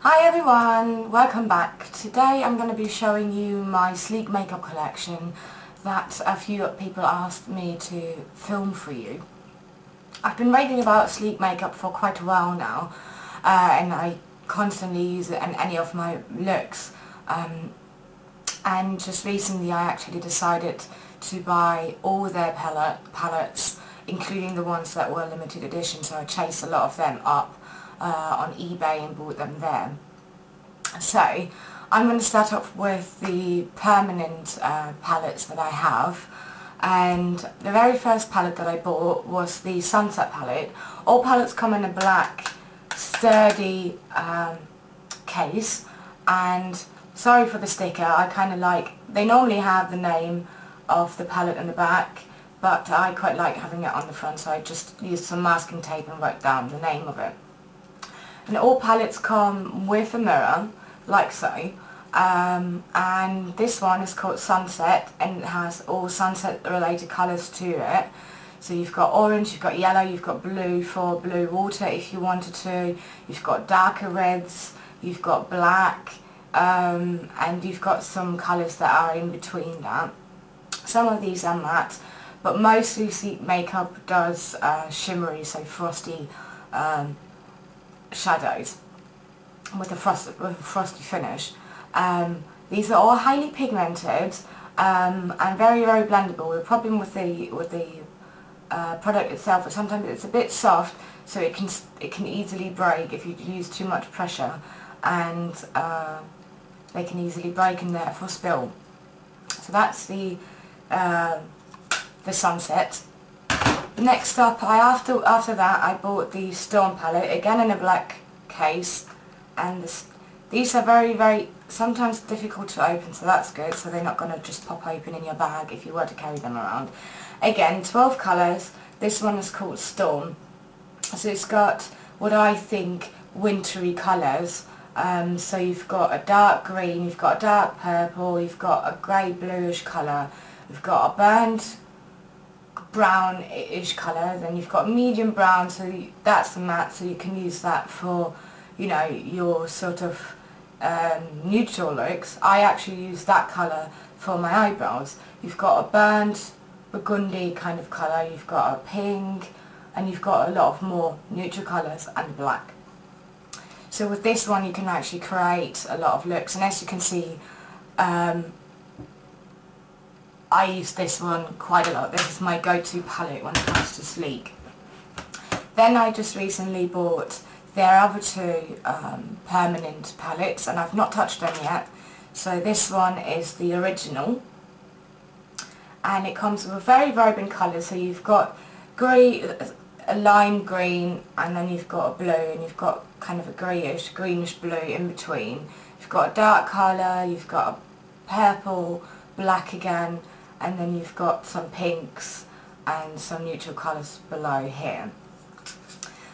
Hi everyone, welcome back. Today I'm going to be showing you my sleek makeup collection that a few people asked me to film for you. I've been raving about sleek makeup for quite a while now, and I constantly use it in any of my looks, and just recently I actually decided to buy all their palettes, including the ones that were limited edition, so I chased a lot of them up on eBay and bought them there. So I'm going to start off with the permanent palettes that I have, and the very first palette that I bought was the Sunset palette. All palettes come in a black sturdy case, and sorry for the sticker, I kind of like, they normally have the name of the palette in the back, but I quite like having it on the front, so I just used some masking tape and wrote down the name of it. And all palettes come with a mirror, like so, and this one is called Sunset, and it has all sunset related colours to it. So you've got orange, you've got yellow, you've got blue for blue water if you wanted to, you've got darker reds, you've got black, and you've got some colours that are in between that. Some of these are matte, but mostly sleek makeup does shimmery, so frosty shadows with a frosty finish. These are all highly pigmented and very blendable. The problem with the product itself is sometimes it's a bit soft, so it can easily break if you use too much pressure, and they can easily break and therefore spill. So that's the Sunset. Next up, after that I bought the Storm palette, again in a black case, and these are very sometimes difficult to open, so that's good, so they're not going to just pop open in your bag if you were to carry them around. Again, 12 colours. This one is called Storm, so it's got what I think wintry colours. So you've got a dark green, you've got a dark purple, you've got a grey bluish colour, you've got a burnt brownish colour, then you've got medium brown, so that's the matte, so you can use that for, you know, your sort of neutral looks. I actually use that colour for my eyebrows. You've got a burnt burgundy kind of colour, you've got a pink, and you've got a lot of more neutral colours and black. So with this one you can actually create a lot of looks, and as you can see, I use this one quite a lot. This is my go-to palette when it comes to sleek. Then I just recently bought their other two permanent palettes, and I've not touched them yet. So this one is the original, and it comes with very vibrant colours. So you've got grey, a lime green, and then you've got a blue, and you've got kind of a greenish blue in between. You've got a dark colour, you've got a purple, black again, and then you've got some pinks and some neutral colours below here.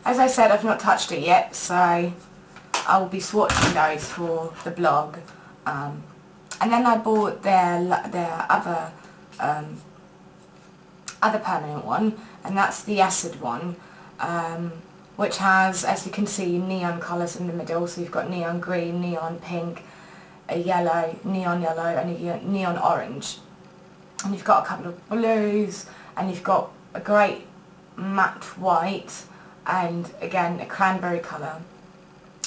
As I said, I've not touched it yet, so I will be swatching those for the blog. And then I bought their other permanent one, and that's the Acid one, which has, as you can see, neon colours in the middle. So you've got neon green, neon pink, a yellow, neon yellow, and a neon orange. And you've got a couple of blues, and you've got a great matte white, and again a cranberry colour.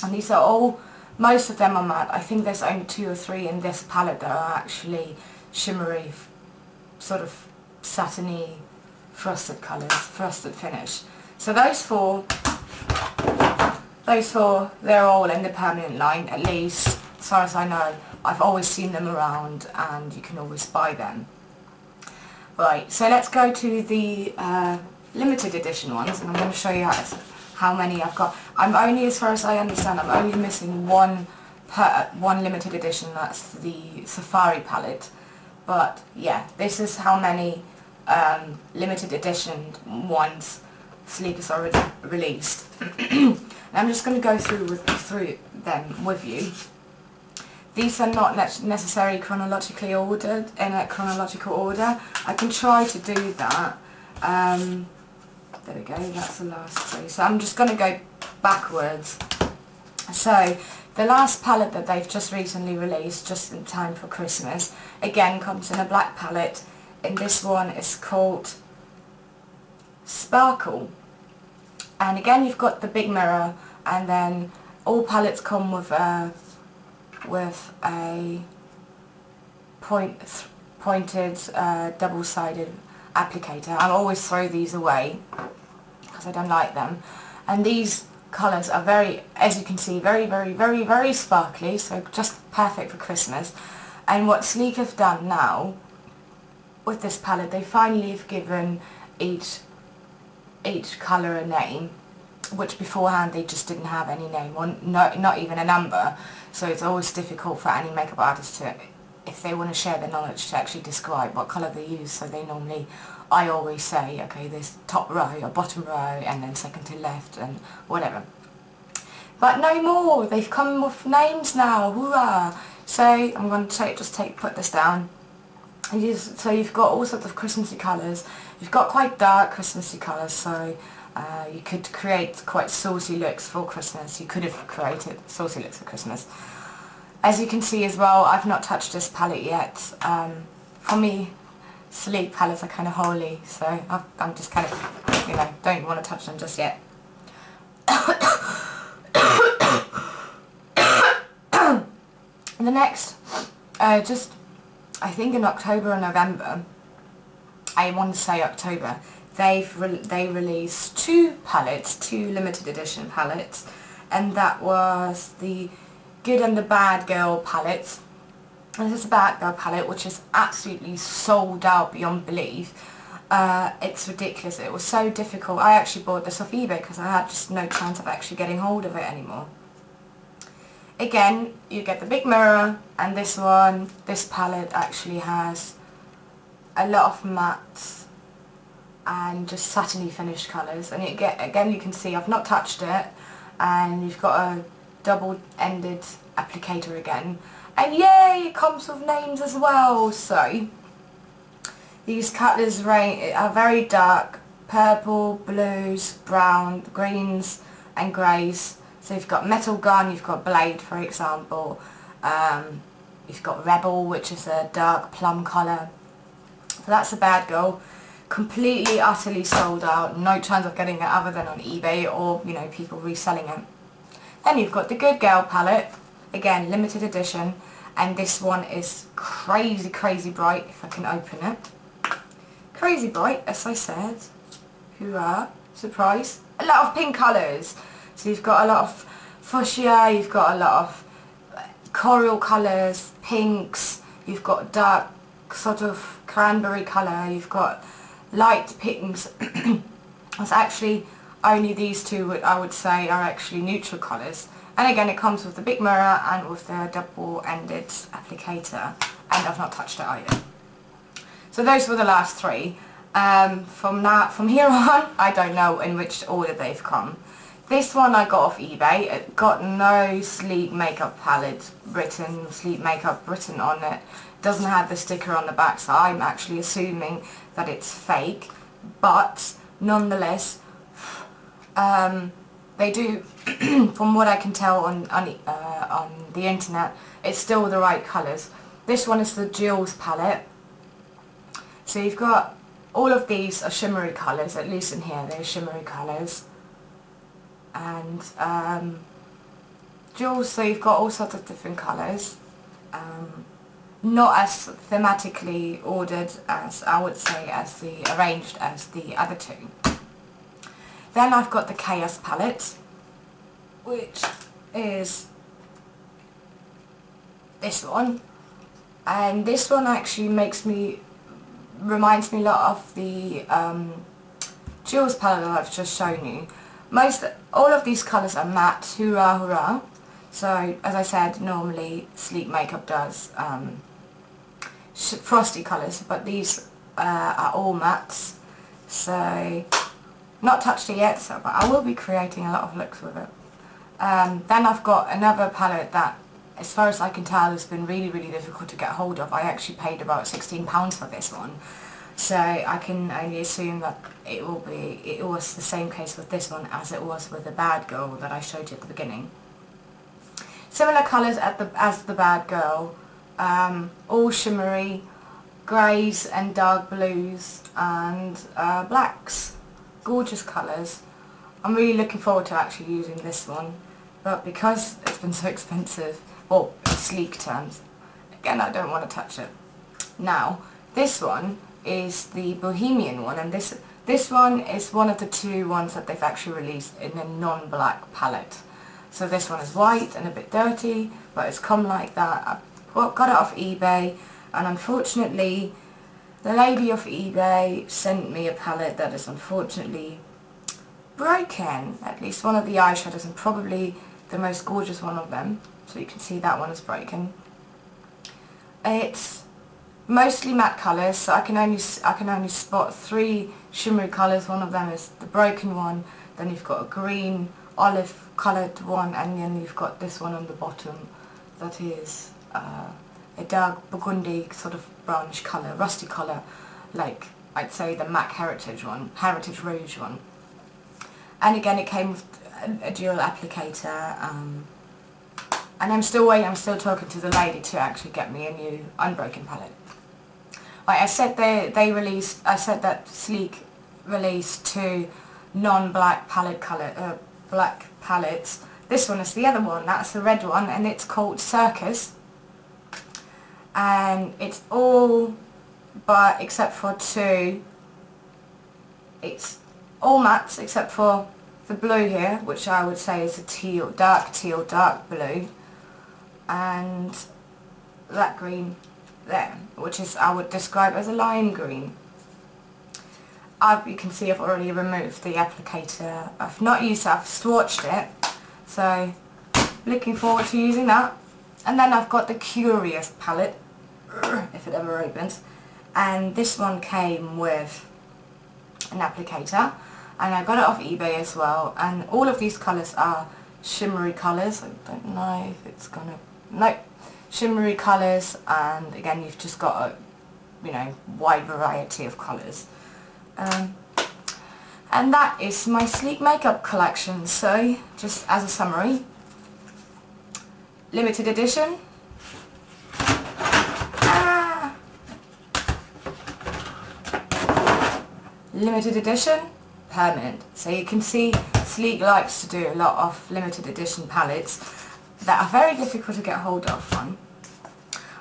And these are all, most of them are matte. I think there's only 2 or 3 in this palette that are actually shimmery, sort of satiny, frosted colours, frosted finish. So those four, they're all in the permanent line, at least as far as I know. I've always seen them around, and you can always buy them. Right, so let's go to the limited edition ones, and I'm going to show you how many I've got. I'm only, as far as I understand, I'm only missing one limited edition, that's the Safari palette. But yeah, this is how many limited edition ones Sleek has already released. And I'm just going to go through them with you. These are not necessarily chronologically ordered in a chronological order. I can try to do that. There we go, that's the last 3. So I'm just going to go backwards So the last palette that they've just recently released, just in time for Christmas, again comes in a black palette, and this one is called Sparkle. And again you've got the big mirror, and then all palettes come with a pointed double-sided applicator. I always throw these away because I don't like them. And these colours are very, as you can see, very sparkly, so just perfect for Christmas. And what Sleek have done now with this palette, they finally have given each colour a name, which beforehand they just didn't have any name, or not even a number. So it's always difficult for any makeup artist to, if they want to share their knowledge, to actually describe what colour they use. So they normally, I always say, okay, there's top row or bottom row, and then second to left, and whatever. But no more, they've come with names now, hoorah! So I'm going to put this down. So you've got all sorts of Christmassy colours. You've got quite dark Christmassy colours, so you could create quite saucy looks for Christmas. You could have created saucy looks for Christmas. As you can see as well, I've not touched this palette yet. For me, Sleek palettes are kind of holy, so I'm just kind of, you know, don't want to touch them just yet. The next, I think in October or November, I want to say October, they released two limited edition palettes, and that was the Good and the Bad Girl palette. And this is a Bad Girl palette which is absolutely sold out beyond belief. It's ridiculous. It was so difficult. I actually bought this off eBay because I had just no chance of actually getting hold of it anymore. Again, you get the big mirror, and this palette actually has a lot of mattes and just satiny finished colours. And again, you can see I've not touched it, and you've got a double-ended applicator again. And yay, it comes with names as well. So these colours are very dark: purple, blues, brown, greens and greys. So you've got Metal Gun, you've got Blade, for example. You've got Rebel, which is a dark plum colour. So that's a Bad Girl. Completely, utterly sold out. No chance of getting it other than on eBay or, you know, people reselling it. Then you've got the Good Girl palette. Again, limited edition. And this one is crazy, crazy bright, if I can open it. Crazy bright, as I said. Hoorah. Surprise. A lot of pink colours. So you've got a lot of fuchsia, you've got a lot of coral colours, pinks, you've got dark sort of cranberry colour, you've got light pinks. It's actually only these two I would say are actually neutral colours. And again, it comes with the big mirror and with the double-ended applicator, and I've not touched it either. So those were the last three. From here on, I don't know in which order they've come. This one I got off eBay. It got no Sleek makeup palette written, Sleek makeup written on it. Doesn't have the sticker on the back, so I'm actually assuming that it's fake. But nonetheless, they do, from what I can tell on the internet, it's still the right colours. This one is the Jules palette. So you've got all of these are shimmery colours, at least in here they're shimmery colours. And Jules, so you've got all sorts of different colours, not as thematically ordered as I would say, arranged as the other two. Then I've got the Chaos palette, which is this one, and this one actually reminds me a lot of the Jules palette that I've just shown you. All of these colours are matte, hoorah hoorah. So as I said, normally Sleek makeup does frosty colours, but these are all mattes. So not touched it yet, but I will be creating a lot of looks with it. Then I've got another palette that, as far as I can tell, has been really, really difficult to get hold of. I actually paid about £16 for this one. So I can only assume that it was the same case with this one as it was with the Bad Girl that I showed you at the beginning. similar colours as the Bad Girl, all shimmery, greys and dark blues and blacks. Gorgeous colours. I'm really looking forward to actually using this one, but because it's been so expensive, well, in sleek terms, again I don't want to touch it. Now, this one is the Bohemian one, and this one is one of the 2 ones that they've actually released in a non-black palette. So this one is white and a bit dirty, but it's come like that. I got it off eBay, and unfortunately the lady off eBay sent me a palette that is unfortunately broken. At least one of the eyeshadows, and probably the most gorgeous one of them. So you can see that one is broken. It's mostly matte colours, so I can only spot 3 shimmery colours. One of them is the broken one, then you've got a green olive coloured one, and then you've got this one on the bottom that is a dark burgundy sort of brownish colour, rusty colour, like I'd say the MAC Heritage Rouge one. And again it came with a dual applicator, and I'm still waiting, I'm still talking to the lady to actually get me a new unbroken palette. Like I said, I said that Sleek released 2 non-black black palettes. This one is the other one, that's the red one, and it's called Circus. And it's all, but except for 2, it's all mattes except for the blue here, which I would say is a teal, dark blue, and that green there, which is, I would describe as a lime green. You can see I've already removed the applicator. I've not used it, I've swatched it, so looking forward to using that. And then I've got the Curious palette, if it ever opens, and this one came with an applicator, and I got it off eBay as well, and all of these colours are shimmery colours. I don't know if it's gonna, nope, shimmery colours, and again you've just got a, you know, wide variety of colours. And that is my Sleek makeup collection. So just as a summary, limited edition, limited edition, permanent. So you can see Sleek likes to do a lot of limited edition palettes that are very difficult to get hold of on.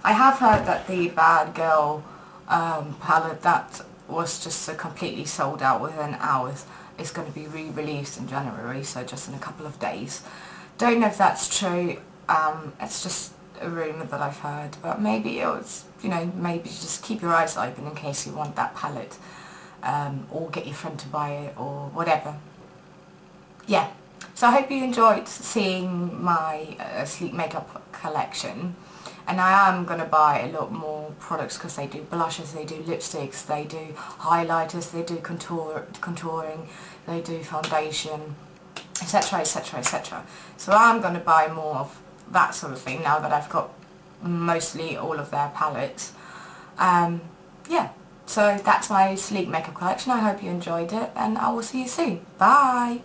I have heard that the Bad Girl palette that was just so completely sold out within hours is going to be re-released in January, so just in a couple of days. Don't know if that's true, it's just a rumour that I've heard, but maybe it's, you know, maybe just keep your eyes open in case you want that palette, or get your friend to buy it or whatever. Yeah, so I hope you enjoyed seeing my Sleek makeup collection. And I am going to buy a lot more products because they do blushes, they do lipsticks, they do highlighters, they do contouring, they do foundation, etc, etc, etc. So I'm going to buy more of that sort of thing now that I've got mostly all of their palettes. Yeah, so that's my Sleek makeup collection. I hope you enjoyed it, and I will see you soon. Bye!